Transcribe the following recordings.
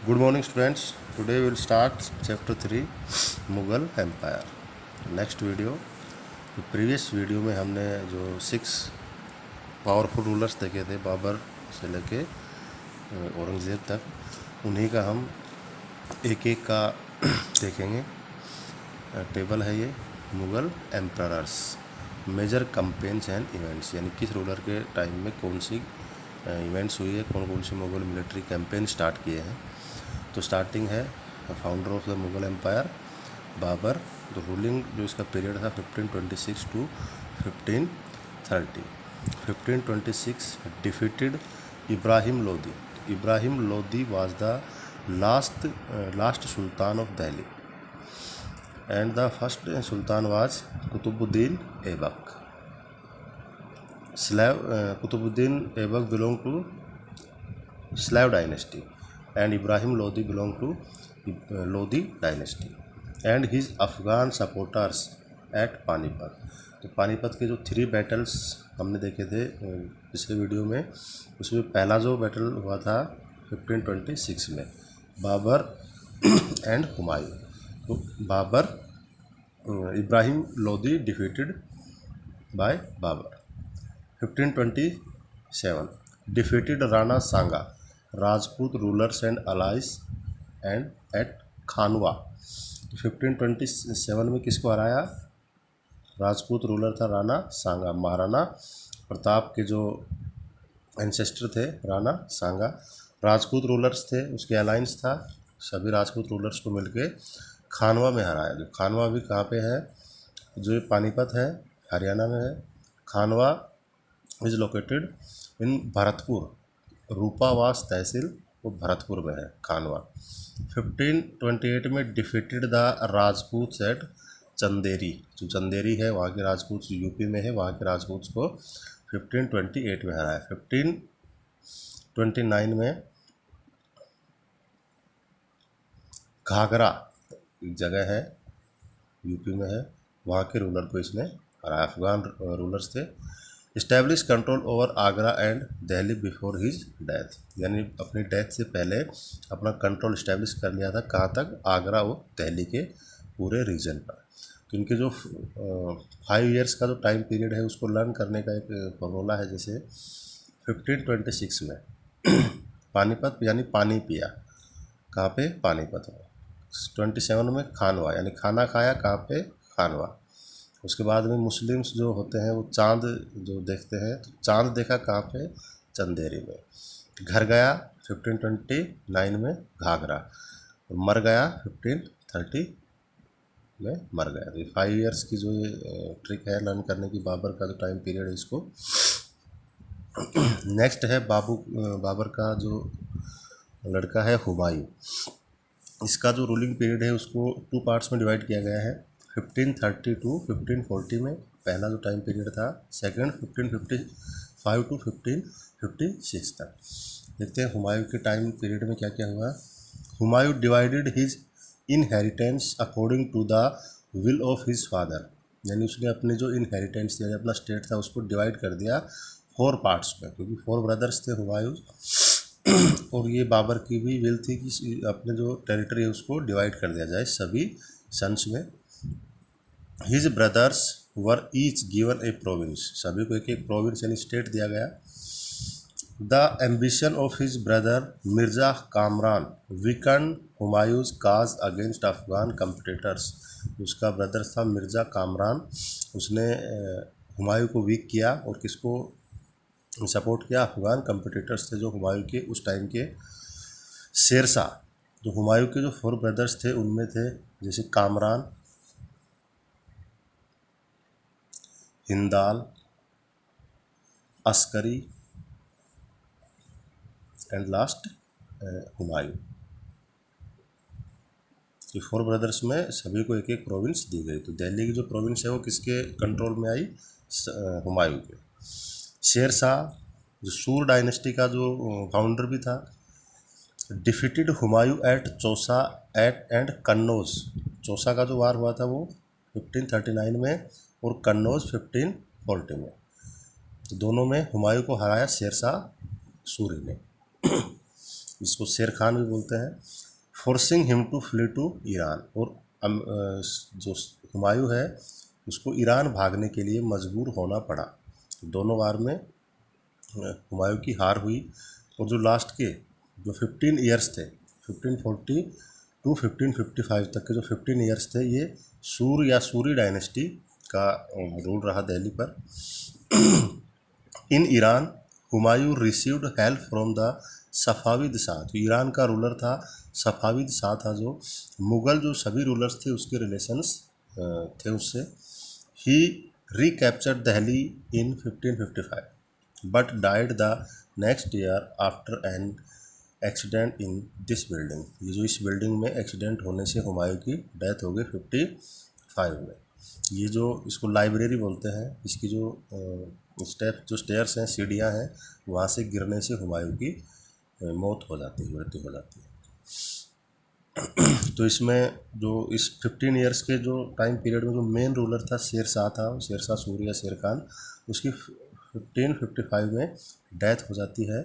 Good morning, students. Today we will start chapter 3 Mughal empire. Next video, तो previous video में हमने जो 6 powerful rulers देखे थे, बाबर से लेके औरंगज़ेब तक, उन्हीं का हम एक एक का देखेंगे। टेबल है ये, Mughal emperors, major campaigns and events, यानी किस रूलर के टाइम में कौन सी इवेंट्स हुई है, कौन कौन सी मुगल मिलिट्री कैंपेन स्टार्ट किए हैं। तो स्टार्टिंग है founder of the Mughal empire Babur. तो रूलिंग जो इसका पीरियड था 1526 to 1530। 1526 defeated Ibrahim Lodi. Ibrahim Lodi was the last sultan of Delhi and the first sultan was Qutubuddin Aibak. Qutubuddin Aibak belong to Slav dynasty and Ibrahim Lodi belonged to Lodi dynasty and his Afghan supporters at Panipat. तो पानीपत के जो 3 battles हमने देखे थे पिछले वीडियो में, उसमें पहला जो बैटल हुआ था 1526 में, बाबर एंड हुमायूं। तो Babur, Ibrahim Lodi defeated by Babur. 1527 defeated Rana Sanga, Rajput rulers and allies and at Khanwa. 1527 में किसको हराया? राजपूत रूलर था राणा सांगा, महाराणा प्रताप के जो एंसेस्टर थे राणा सांगा। राजपूत रूलर्स थे, उसके अलायंस था, सभी राजपूत रूलर्स को मिलके खानवा में हराया। जो खानवा भी कहाँ पे है? जो पानीपत है, हरियाणा में है। Khanwa is located in Bharatpur, Rupbas tehsil वो भरतपुर में है खानवा। 1528 में defeated the Rajput at Chanderi. जो चंदेरी है वहाँ के राजपूत यूपी में है, वहाँ के राजपूत को 1528 में हराया। 1529 में घाघरा एक जगह है यूपी में है, वहाँ के रूलर को इसने हराया। अफगान रूलर्स थे। Establish control over Agra and Delhi before his death, यानी अपनी डेथ से पहले अपना कंट्रोल इस्टेब्लिश कर लिया था। कहाँ तक? आगरा और दिल्ली के पूरे रीजन पर। तो इनके जो 5 ईयर्स का जो टाइम पीरियड है उसको लर्न करने का एक फॉर्मूला है। जैसे 1526 में पानीपत यानी पानी पिया, कहाँ पे? पानीपत में। 27 में खानवा यानी खाना खाया, कहाँ पे? खानवा। उसके बाद में मुस्लिम्स जो होते हैं वो चांद जो देखते हैं, तो चांद देखा कहाँ पे? चंदेरी में। घर गया 1529 में घाघरा, और मर गया 1530 में मर गया। तो 5 ईयर्स की जो ये ट्रिक है लर्न करने की, बाबर का जो टाइम पीरियड है इसको। नेक्स्ट है बाबर का जो लड़का है हुमायूं। इसका जो रूलिंग पीरियड है उसको 2 पार्ट्स में डिवाइड किया गया है। 1530 टू 1540 में पहला जो टाइम पीरियड था। सेकंड 1555 टू 1556 तक। देखते हैं हुमायूं के टाइम पीरियड में क्या क्या हुआ। Humayun divided his inheritance according to the will of his father, यानी उसने अपने जो इनहेरिटेंस यानी अपना स्टेट था उसको डिवाइड कर दिया 4 पार्ट्स में, क्योंकि 4 ब्रदर्स थे हुमायूं। और ये बाबर की भी विल थी कि अपने जो टेरिटरी है उसको डिवाइड कर दिया जाए सभी सन्स में। हिज ब्रदर्स वर ईच गिवन ए प्रोविंस, सभी को एक एक प्रोविंस यानी स्टेट दिया गया। The ambition of his brother Mirza Kamran weaken Humayun's cause against Afghan competitors. उसका ब्रदर था मिर्जा कामरान, उसने हुमायूं को वीक किया और किसको सपोर्ट किया? अफगान कम्पिटिटर्स थे जो हुमायूं के उस टाइम के। शेरशाह, जो हुमायूं के जो 4 ब्रदर्स थे उनमें थे जैसे कामरान, हिंदाल, अस्करी एंड लास्ट हुमायूं। ये 4 ब्रदर्स में सभी को एक एक प्रोविंस दी गई। तो दिल्ली की जो प्रोविंस है वो किसके कंट्रोल में आई? हुमायूं के। शेरशाह जो सूर डायनेस्टी का जो फाउंडर भी था, defeated Humayun at Chausa and Kannauj. Chausa का जो वार हुआ था वो 1539 में और कन्नौज 1540 में। तो दोनों में हुमायूं को हराया शेरशाह सूरी ने। इसको शेर खान भी बोलते हैं, forcing him to flee to Iran, और जो हुमायूं है उसको ईरान भागने के लिए मजबूर होना पड़ा। दोनों बार में हुमायूं की हार हुई, और जो लास्ट के जो 15 ईयर्स थे, 1540 टू 1555 तक के जो 15 ईयर्स थे, ये सूर या सूरी डायनेस्टी का रूल रहा दिल्ली पर। In Iran Humayun received help from the Safavid Shah, जो ईरान का रूलर था सफाविद शाह था, जो मुग़ल जो सभी रूलर्स थे उसके रिलेशंस थे उससे। He recaptured Delhi in 1555 but died the next year after an accident in this building. ये जो इस बिल्डिंग में एक्सीडेंट होने से हुमायूं की डेथ हो गई 55 में। ये जो इसको लाइब्रेरी बोलते हैं, इसकी जो स्टेयर्स हैं, सीढ़ियाँ हैं, वहाँ से गिरने से हुमायूं की मौत हो जाती है, मृत्यु हो जाती है। तो इसमें जो इस 15 ईयर्स के जो टाइम पीरियड में जो मेन रूलर था शेर शाह था, शेर शाह सूरी या शेर खान, उसकी 1555 में डेथ हो जाती है।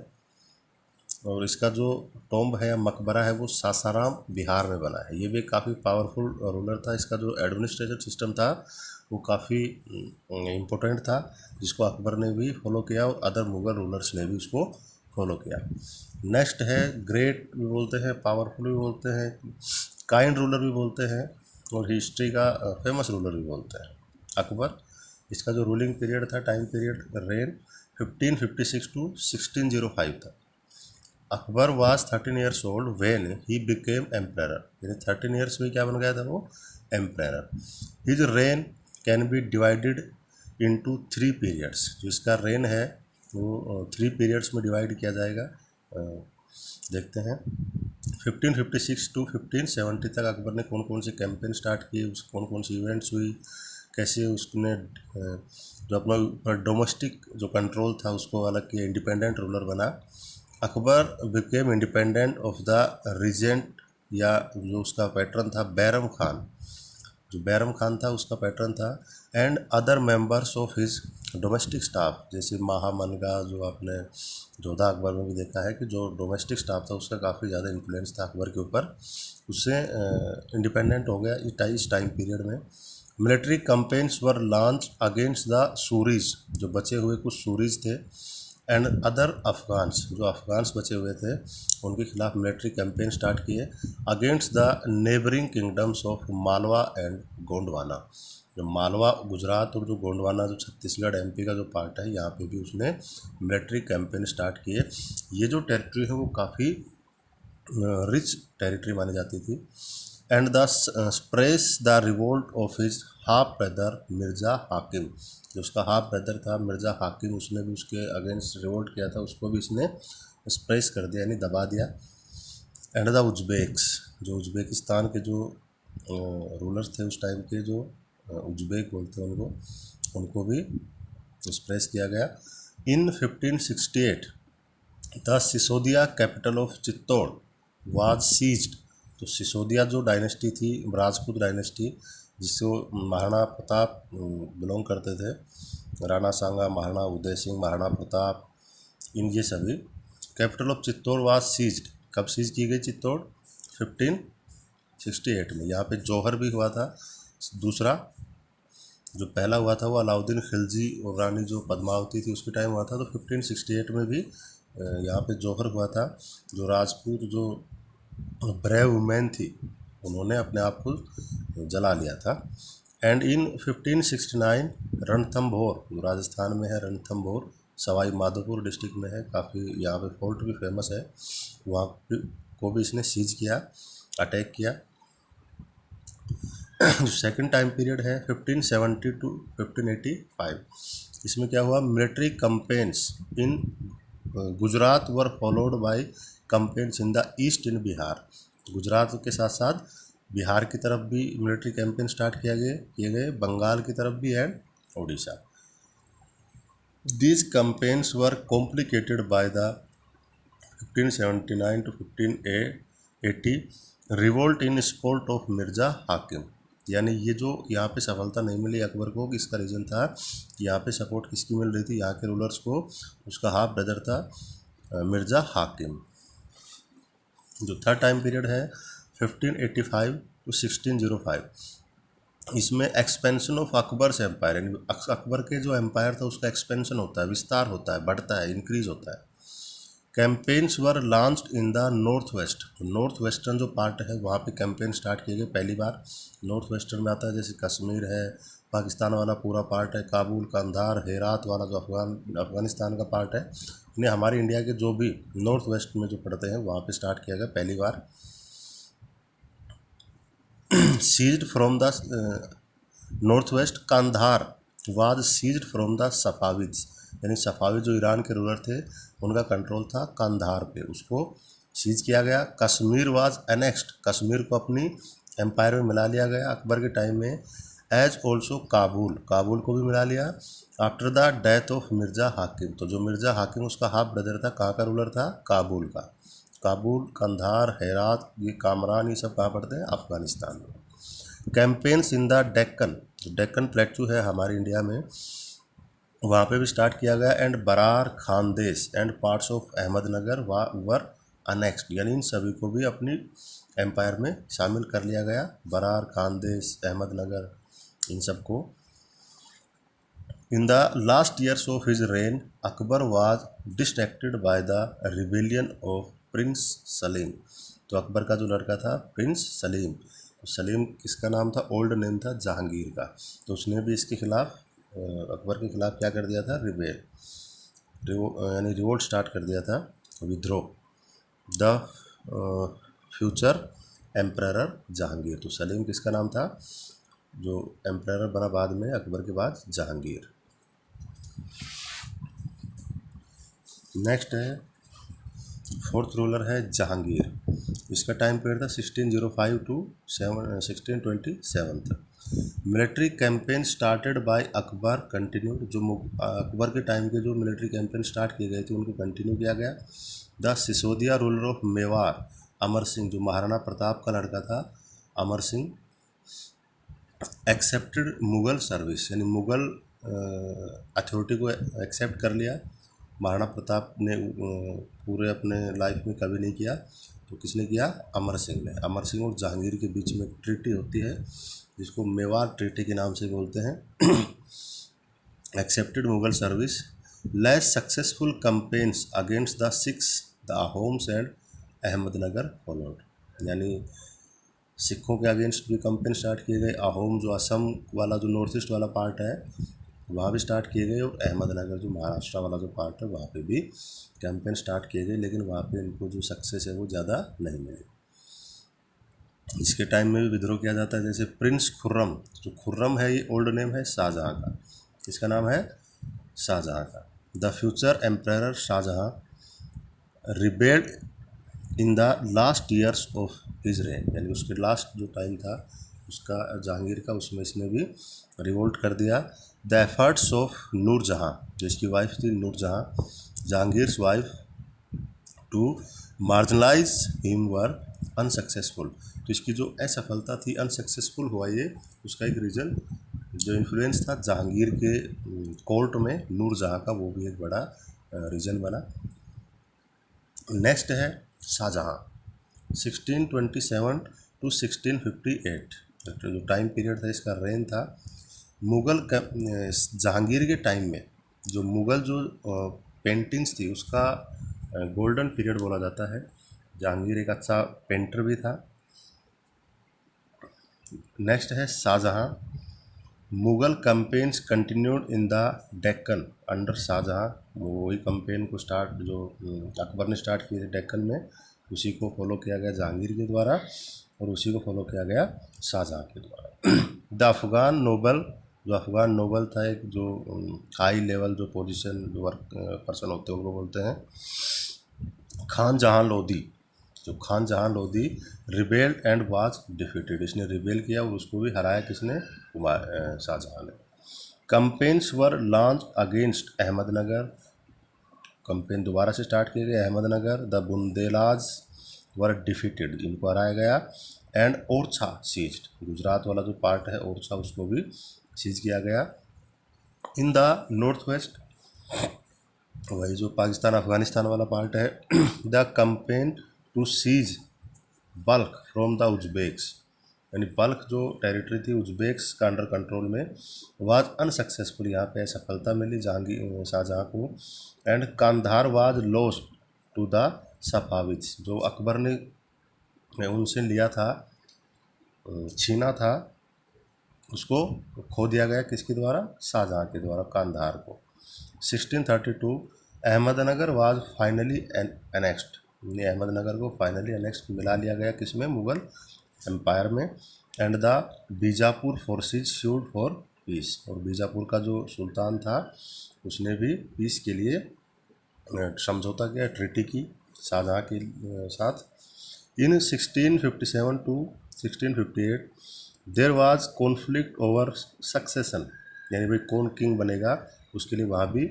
और इसका जो टॉम्ब है या मकबरा है वो सासाराम बिहार में बना है। ये भी काफ़ी पावरफुल रूलर था। इसका जो एडमिनिस्ट्रेशन सिस्टम था वो काफ़ी इम्पोर्टेंट था, जिसको अकबर ने भी फॉलो किया और अदर मुग़ल रूलर्स ने भी उसको फॉलो किया। नेक्स्ट है ग्रेट भी बोलते हैं, पावरफुल भी बोलते हैं, काइंड रूलर भी बोलते हैं, और हिस्ट्री का फेमस रूलर भी बोलते हैं अकबर। इसका जो रूलिंग पीरियड था, टाइम पीरियड रेन 1556 टू 1605 था। Akbar was 13 years old when he became emperor, यानी 13 ईयर्स में क्या बन गया था वो, emperor. His rain can be divided into 3 periods. जो इसका रेन है वो 3 पीरियड्स में डिवाइड किया जाएगा। देखते हैं 1556 टू 1570 तक अकबर ने कौन कौन से कैंपेन स्टार्ट किए, कौन कौन सी इवेंट्स हुई, कैसे उसने जो अपना डोमेस्टिक जो कंट्रोल था उसको अलग किया, इंडिपेंडेंट रूलर बना। Akbar became independent of the regent, या जो उसका पैटर्न था बैरम खान, जो बैरम खान था उसका पैटर्न था, and other members of his domestic staff, जैसे महामनगा, जो आपने जोधा अकबर में भी देखा है कि जो डोमेस्टिक स्टाफ था उसका काफ़ी ज़्यादा इन्फ्लुएंस था अकबर के ऊपर, उससे इंडिपेंडेंट हो गया इस टाइम पीरियड में। Military campaigns were launch against the Suri's, जो बचे हुए कुछ सूरीज थे, एंड अदर अफगान्स, जो अफगान्स बचे हुए थे उनके खिलाफ मिलिट्री कैंपेन स्टार्ट किए against the neighbouring kingdoms of Malwa and Gondwana. जो मालवा गुजरात और जो गोंडवाना जो छत्तीसगढ़ एमपी का जो पार्ट है, यहाँ पे भी उसने मिलिट्री कैंपेन स्टार्ट किए। ये जो टेरिटरी है वो काफ़ी रिच टेरिटरी मानी जाती थी। And the स्प्रेस the revolt of his half brother Mirza हाकिम, जो उसका हाफ ब्रदर था मिर्ज़ा हाकिम, उसने भी उसके अगेंस्ट रिवोल्ट किया था, उसको भी इसने स्प्रेस कर दिया, यानी दबा दिया। एंड द उज्बेक्स, जो उज्बेकिस्तान के जो रूलर्स थे उस टाइम के, जो उज्बेक बोलते हैं उनको भी स्प्रेस किया गया। In 1568 the Sisodia capital of Chittor was seized. तो सिसोदिया जो डायनेस्टी थी, राजपूत डायनेस्टी, जिसको महाराणा प्रताप बिलोंग करते थे, राणा सांगा, महाराणा उदय सिंह, महाराणा प्रताप, ये सभी, capital of Chittor was seized. कब सीज की गई चित्तौड़? 1568 में। यहाँ पे जौहर भी हुआ था दूसरा, जो पहला हुआ था वो अलाउद्दीन खिलजी और रानी जो पद्मावती थी उसके टाइम हुआ था। तो 1568 में भी यहाँ पे जौहर हुआ था। जो राजपूत जो ब्रेव वुमेन थी उन्होंने अपने आप को जला लिया था। एंड इन 1569 रणथंभौर, जो राजस्थान में है, रणथंभौर सवाई माधोपुर डिस्ट्रिक्ट में है, काफ़ी यहाँ पे फोर्ट भी फेमस है, वहाँ को भी इसने सीज किया, अटैक किया। जो सेकंड टाइम पीरियड है 1570 टू 1585, इसमें क्या हुआ, military campaigns in Gujarat were followed by campaigns in the east in Bihar. Gujarat के साथ साथ बिहार की तरफ भी मिलिट्री कैंपेन स्टार्ट किए गए, बंगाल की तरफ भी and Orissa. These campaigns were complicated by the 1579 to 1580 revolt in support of Mirza Hakim. यानी ये जो यहाँ पे सफलता नहीं मिली अकबर को, इसका रीज़न था यहाँ पे सपोर्ट किसकी मिल रही थी, यहाँ के रूलर्स को, उसका हाफ ब्रदर था मिर्ज़ा हाकिम। जो थर्ड टाइम पीरियड है 1585 टू 1605, इसमें एक्सपेंशन ऑफ अकबर्स एम्पायर, यानी अकबर के जो एम्पायर था उसका एक्सपेंशन होता है, विस्तार होता है, बढ़ता है, इंक्रीज होता है। Campaigns were launched in the north waste, north western जो पार्ट है वहाँ पे कैंपेन स्टार्ट किए गए पहली बार। नॉर्थ वेस्टर्न में आता है जैसे कश्मीर है, पाकिस्तान वाला पूरा पार्ट है, काबुल, कंधार, हेरात वाला जो अफगानिस्तान का पार्ट है, इन्हें हमारे इंडिया के जो भी नॉर्थ वेस्ट में जो पड़ते हैं वहाँ पे स्टार्ट किया गया पहली बार। Seized from the north west, Kandahar was seized from the Safavids, यानी सफाविद जो ईरान के रूलर थे उनका कंट्रोल था कंधार पे, उसको सीज किया गया। कश्मीर वाज एनेक्स्ड, कश्मीर को अपनी एम्पायर में मिला लिया गया अकबर के टाइम में। एज ऑल्सो काबुल, काबुल को भी मिला लिया। After the death of Mirza हाकिम, तो जो मिर्ज़ा हाकिम उसका हाफ ब्रदर था, कहाँ का रूलर था, काबुल का। काबुल, कंधार, हेरात, ये कामरान, ये सब कहाँ पड़ते हैं, अफगानिस्तान में। Campaigns in the Deccan, Deccan प्लेटू है हमारे इंडिया में, वहाँ पे भी स्टार्ट किया गया। And Berar, Khandesh and parts of Ahmednagar were annexed, यानी इन सभी को भी अपनी एम्पायर में शामिल कर लिया गया। बरार, खानदेश, अहमदनगर, इन सब को। इन the last years of his rain Akbar was distracted by the rebellion of Prince Salim, तो अकबर का जो लड़का था प्रिंस सलीम, तो सलीम किसका नाम था, ओल्ड नेम था जहांगीर का, तो उसने भी इसके खिलाफ अकबर के खिलाफ क्या कर दिया था, यानी रिवोल्ट स्टार्ट कर दिया था, विद्रोह। द फ्यूचर एम्परर जहांगीर, तो सलीम किसका नाम था, जो एम्परर बना बाद में अकबर के बाद, जहांगीर। नेक्स्ट है फोर्थ रूलर है जहांगीर, इसका टाइम पीरियड था 1605 टू 1627 तक। Military campaign started by Akbar continued, जो अकबर के टाइम के जो मिलिट्री कैंपेन स्टार्ट किए गए थे उनको कंटिन्यू किया गया। The Sisodia ruler of Mewar Amar Singh, जो महाराणा प्रताप का लड़का था अमर सिंह, एक्सेप्टेड मुगल सर्विस, यानी मुगल अथॉरिटी को एक्सेप्ट कर लिया। महाराणा प्रताप ने पूरे अपने लाइफ में कभी नहीं किया, तो किसने किया, अमर सिंह ने। अमर सिंह और जहांगीर के बीच में ट्रीटी होती है जिसको मेवाड़ ट्रीटी के नाम से बोलते हैं। Accepted Mughal service, less successful campaigns against the Sikhs, the Ahoms and Ahmednagar followed, यानी सिखों के अगेंस्ट भी कैंपेन स्टार्ट किए गए। अहोम जो असम वाला जो नॉर्थ ईस्ट वाला पार्ट है वहाँ भी स्टार्ट किए गए, और अहमदनगर जो महाराष्ट्र वाला जो पार्ट है वहाँ पे भी कैंपेन स्टार्ट किए गए, लेकिन वहाँ पे इनको जो सक्सेस है वो ज़्यादा नहीं मिली। इसके टाइम में भी विद्रोह किया जाता है, जैसे प्रिंस खुर्रम, जो खुर्रम है ये ओल्ड नेम है शाहजहाँ का, इसका नाम है शाहजहाँ का। The future emperor Shahjahan rebelled in the last years of his reign, यानी उसके लास्ट जो टाइम था उसका जहांगीर का, उसमें इसने भी रिवोल्ट कर दिया। द एफर्ट्स ऑफ नूरजहाँ, जिसकी वाइफ थी Nur Jahan, Jahangir's wife, to marginalize him were unsuccessful, तो इसकी जो असफलता थी, अनसक्सेसफुल हुआ ये, उसका एक रीज़न जो इन्फ्लुएंस था जहांगीर के कोर्ट में नूरजहाँ का, वो भी एक बड़ा रीज़न बना। नेक्स्ट है शाहजहाँ, 1627 टू 1658, जो टाइम पीरियड था इसका रेन था। मुग़ल जहांगीर के टाइम में जो मुग़ल जो पेंटिंग्स थी उसका गोल्डन पीरियड बोला जाता है। जहांगीर एक अच्छा पेंटर भी था। नेक्स्ट है Shahjahan, Mughal campaigns continued in the Deccan under Shahjahan, वही कैंपेन को स्टार्ट जो अकबर ने स्टार्ट किए थे डेक्कन में, उसी को फॉलो किया गया जहांगीर के द्वारा, और उसी को फॉलो किया गया शाहजहाँ के द्वारा। द अफ़गान नोबल, जो अफ़गान नोबल था, एक जो हाई लेवल जो पोजीशन जो वर्क पर्सन होते हैं उनको बोलते हैं खान जहाँ लोधी, जो खान जहाँ Lodhi rebelled and was defeated, इसने रिबेल किया और उसको भी हराया किसने, शाहजहाँ ने। कैंपेन्स वर लॉन्च अगेंस्ट अहमदनगर, कैंपेन दोबारा से स्टार्ट किए गए Ahmednagar. The Bundelas were defeated, इनको हराया गया। एंड ओरछा सीज्ड, गुजरात वाला जो पार्ट है ओरछा, उसको भी सीज किया गया। इन द नॉर्थ वेस्ट, वही जो पाकिस्तान अफगानिस्तान वाला पार्ट है, the campaign to seize Balkh from the Uzbeks, यानी बल्क जो टेरिटरी थी उज्बेक्स का अंडर कंट्रोल में, वाज अनसक्सेसफुल, यहाँ पे असफलता मिली जहांगीर शाहजहाँ को। And Kandahar was lost to the Safavids, जो अकबर ने उनसे लिया था, छीना था, उसको खो दिया गया किसके द्वारा, शाहजहाँ के द्वारा, कांधार को। 1632 Ahmednagar was finally annexed, Ahmednagar को फाइनली एनेक्स्ड मिला लिया गया किसमें, मुगल एम्पायर में। And the Bijapur forces sued for piece, और बीजापुर का जो सुल्तान था उसने भी पीस के लिए समझौता किया, ट्रीटी की शाहजहाँ के साथ। In 1657 to 1658 there was conflict over succession, यानी भाई कौन किंग बनेगा उसके लिए वहाँ भी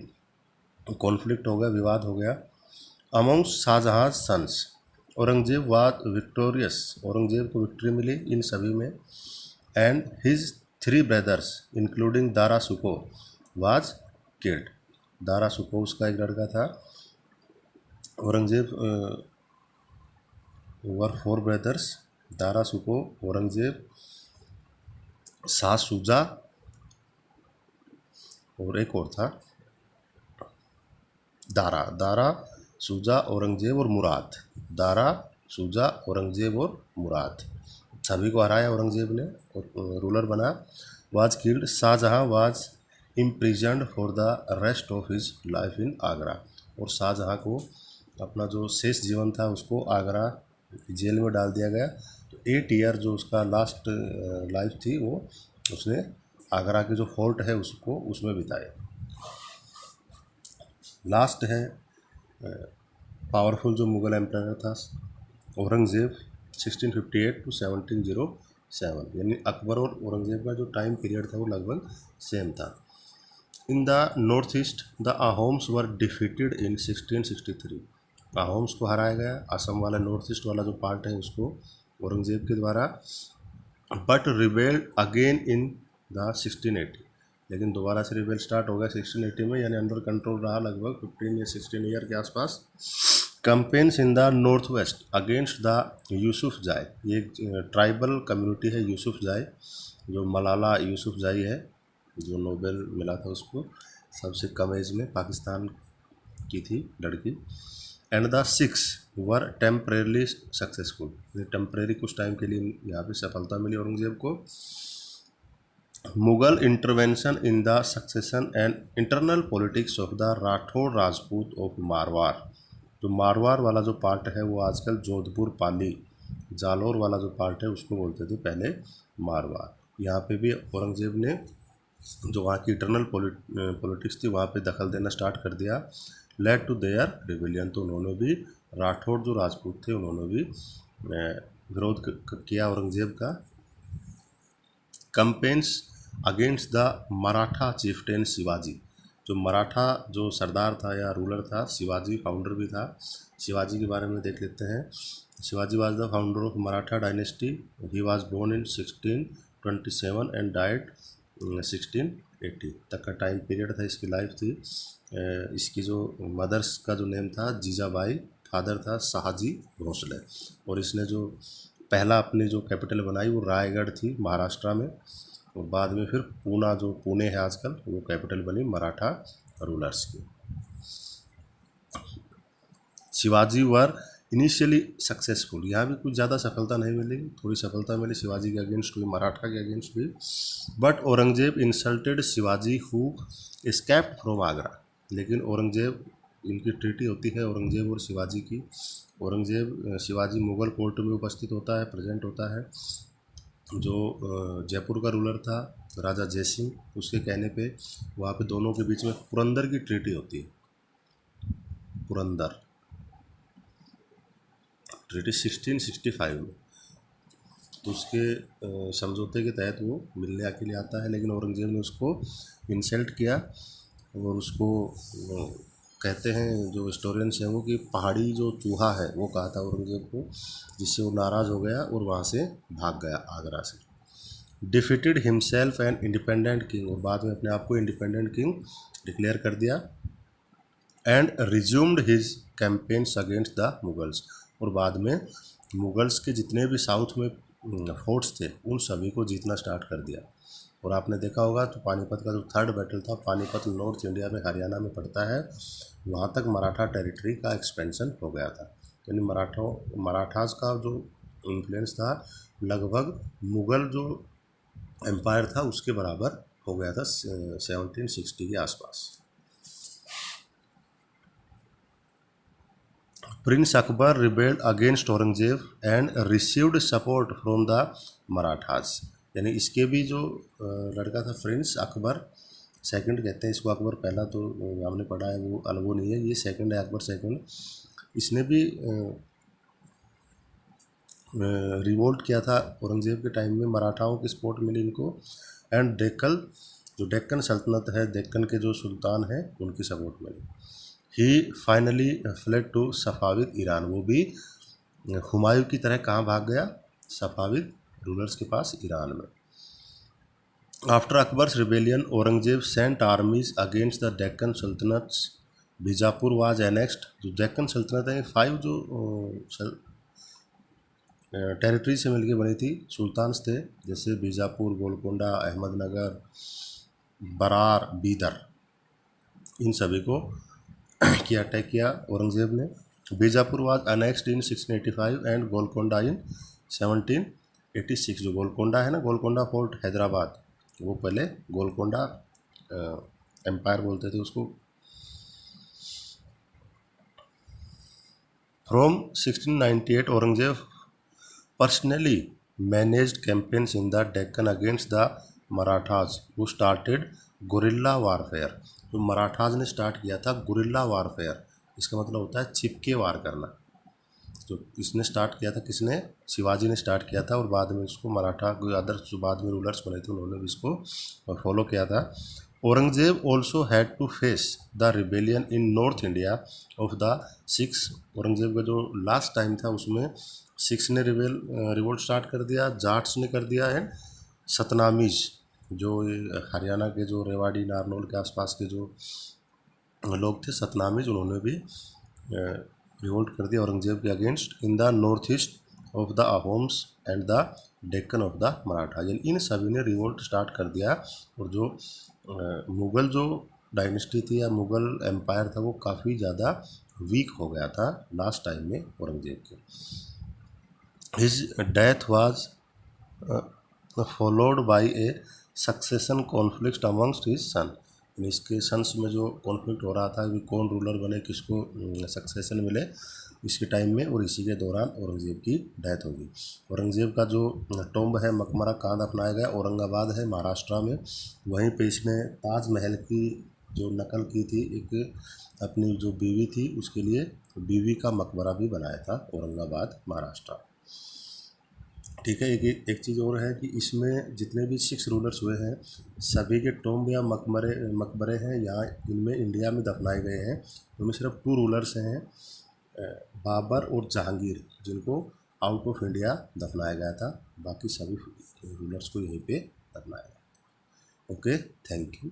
कॉन्फ्लिक्ट हो गया, विवाद हो गया। Among Shahjahan sons Aurangzeb was victorious, Aurangzeb को विक्ट्री मिली इन सभी में। And his 3 brothers including Dara Shikoh was killed, Dara सुको उसका एक लड़का था। औरंगजेब वर 4 ब्रदर्स, दारा सुको, औरंगजेब, शाह शुजा और एक और था दारा, दारा शुजा औरंगजेब और मुराद, दारा शुजा औरंगजेब और मुराद, सभी को हराया औरंगजेब ने और रूलर बना। Was killed, Shahjahan was imprisoned for the rest of his life in Agra, और शाहजहाँ को अपना जो शेष जीवन था उसको आगरा जेल में डाल दिया गया। तो 8 ईयर जो उसका लास्ट लाइफ थी वो उसने आगरा के जो फोर्ट है उसको उसमें बिताए। लास्ट है पावरफुल जो मुगल एम्पायर था औरंगजेब 1658 टू 1707, यानी अकबर और औरंगजेब का जो टाइम पीरियड था वो लगभग सेम था। In the north east the Ahoms were defeated इन 1663, अहोम्स को हराया गया, असम वाला नॉर्थ ईस्ट वाला जो पार्ट है उसको औरंगजेब के द्वारा। But rebelled again in the 1680, लेकिन दोबारा से रिबेल स्टार्ट हो गया 1680 में, यानी अंडर कंट्रोल रहा लगभग 15 या 16 ईयर के आसपास। Campaigns in the north waste against the Yusuf जाई, ये ट्राइबल कम्युनिटी है यूसुफ जाई, जो मलाला यूसुफ जाई है जो नोबेल मिला था उसको, सबसे कम एज में पाकिस्तान की थी लड़की। And the six were temporarily successful, temporary कुछ टाइम के लिए यहाँ पे सफलता मिली औरंगजेब को। Mughal intervention in the succession and internal politics of the Rathore Rajput of Marwar, जो मारवाड़ वाला जो पार्ट है वो आजकल जोधपुर पाली जालौर वाला जो पार्ट है उसको बोलते थे पहले मारवाड़। यहाँ पे भी औरंगजेब ने जो वहाँ की इंटरनल पॉलिटिक्स थी वहाँ पे दखल देना स्टार्ट कर दिया, लेड टू देयर रिविलियन, तो उन्होंने भी राठौड़ जो राजपूत थे उन्होंने भी विरोध किया औरंगजेब का। Campaigns against the Maratha chieftain Shivaji, जो मराठा जो सरदार था या रूलर था, शिवाजी फाउंडर भी था, शिवाजी के बारे में देख लेते हैं। Shivaji was the founder of Maratha dynasty, he was born in 1627 and died 1680 तक का टाइम पीरियड था इसकी लाइफ थी। इसकी जो मदर्स का जो नेम था जीजाबाई, फादर था शाहजी भोसले, और इसने जो पहला अपनी जो कैपिटल बनाई वो रायगढ़ थी महाराष्ट्र में, और बाद में फिर पूना जो पुणे है आजकल वो कैपिटल बनी मराठा रूलर्स की। शिवाजी वर इनिशियली सक्सेसफुल, यहाँ भी कुछ ज़्यादा सफलता नहीं मिली, थोड़ी सफलता मिली शिवाजी के अगेंस्ट भी, मराठा के अगेंस्ट भी। But Aurangzeb insulted Shivaji who escaped from Agra, लेकिन औरंगजेब, इनकी ट्रीटी होती है औरंगजेब और शिवाजी की। औरंगजेब शिवाजी मुग़ल कोर्ट में उपस्थित होता है, प्रेजेंट होता है। जो जयपुर का रूलर था राजा जयसिंह, उसके कहने पे वहाँ पे दोनों के बीच में पुरंदर की ट्रीटी होती है, पुरंदर ट्रीटी 1665 में, तो उसके समझौते के तहत वो मिलने अकेले आता है, लेकिन औरंगजेब ने उसको इंसल्ट किया और उसको कहते हैं जो हिस्टोरियंस हैं वो कि पहाड़ी जो चूहा है वो कहा था औरंगजेब को, जिससे वो नाराज़ हो गया और वहाँ से भाग गया आगरा से। Defeated himself and independent king, और बाद में अपने आप को इंडिपेंडेंट किंग डिक्लेयर कर दिया। And resumed his campaigns against the Mughals, और बाद में मुगल्स के जितने भी साउथ में फोर्ट्स थे उन सभी को जीतना स्टार्ट कर दिया। और आपने देखा होगा तो पानीपत का जो थर्ड बैटल था, पानीपत नॉर्थ इंडिया में हरियाणा में पड़ता है, वहाँ तक मराठा टेरिटरी का एक्सपेंशन हो गया था। यानी मराठास का जो इन्फ्लुएंस था लगभग मुग़ल जो एम्पायर था उसके बराबर हो गया था 1760 के आसपास। Prince Akbar rebelled against Aurangzeb and received support from the Marathas. यानी इसके भी जो लड़का था प्रिंस अकबर, सेकंड कहते हैं इसको, अकबर पहला तो हमने पढ़ा है वो नहीं है, ये सेकंड है, अकबर सेकंड। इसने भी रिवोल्ट किया था औरंगजेब के टाइम में, मराठाओं की सपोर्ट मिली इनको। एंड जो डेक्कन सल्तनत है, डेक्कन के जो सुल्तान हैं उनकी सपोर्ट मिली। He finally fled to Safavid Iran, वो भी हुमायूं की तरह कहाँ भाग गया, सफाविद रूलर्स के पास ईरान में। After Akbar's rebellion Aurangzeb sent armies against the Deccan sultanates, Bijapur was annexed. जो डेक्कन सल्तनत है 5 जो टेरिटरी से मिलकर बनी थी, सुल्तान्स थे, जैसे बीजापुर, गोलकोंडा, अहमदनगर, बरार, बीदर, इन सभी को किया अटैक किया औरंगजेब ने। Bijapur was annexed in 1685 and Golconda in 1786। जो गोलकोंडा है ना, गोलकोंडा फोर्ट हैदराबाद, वो पहले गोलकोंडा एम्पायर बोलते थे उसको। From 1698 Aurangzeb personally managed campaigns in the Deccan against the Marathas who started guerrilla warfare. जो मराठाज ने स्टार्ट किया था गुरिल्ला वारफेयर, इसका मतलब होता है छिपके वार करना। तो इसने स्टार्ट किया था, किसने, शिवाजी ने स्टार्ट किया था, और बाद में उसको मराठा अदर जो बाद में रूलर्स बने थे उन्होंने भी इसको फॉलो किया था। Aurangzeb also had to face the rebellion in north India of the Sikhs. Aurangzeb का जो लास्ट टाइम था उसमें सिक्स ने रिवोल्ट स्टार्ट कर दिया, जाट्स ने कर दिया है, सतनामीज जो हरियाणा के जो रेवाड़ी नारनौल के आसपास के जो लोग थे, सतनामीज, उन्होंने भी रिवोल्ट कर दिया औरंगजेब के against in the north east of the Ahoms and the Deccan of the Maratha. यानी इन सभी ने रिवोल्ट स्टार्ट कर दिया, और जो मुग़ल जो डायनेस्टी थी या मुग़ल एम्पायर था वो काफ़ी ज़्यादा वीक हो गया था लास्ट टाइम में औरंगजेब के। His death was followed by A succession conflict amongst his son. इसके सन्स में जो कॉन्फ्लिक्ट हो रहा था कि कौन रूलर बने, किसको सक्सेशन मिले इसके टाइम में, और इसी के दौरान औरंगजेब की डेथ होगी। औरंगजेब का जो टॉम्ब है मकबरा कहाँ दफनाया गया, औरंगाबाद है महाराष्ट्र में। वहीं पे इसने ताजमहल की जो नकल की थी, एक अपनी जो बीवी थी उसके लिए बीवी का मकबरा भी बनाया था औरंगाबाद महाराष्ट्र। ठीक है, एक चीज़ और है कि इसमें जितने भी 6 रूलर्स हुए हैं सभी के टॉम्ब या मकबरे हैं यहाँ, इनमें इंडिया में दफनाए गए हैं। उनमें सिर्फ 2 रूलर्स हैं, बाबर और जहांगीर, जिनको आउट ऑफ इंडिया दफनाया गया था। बाकी सभी रूलर्स को यहीं पे दफनाया गया। Okay, thank you.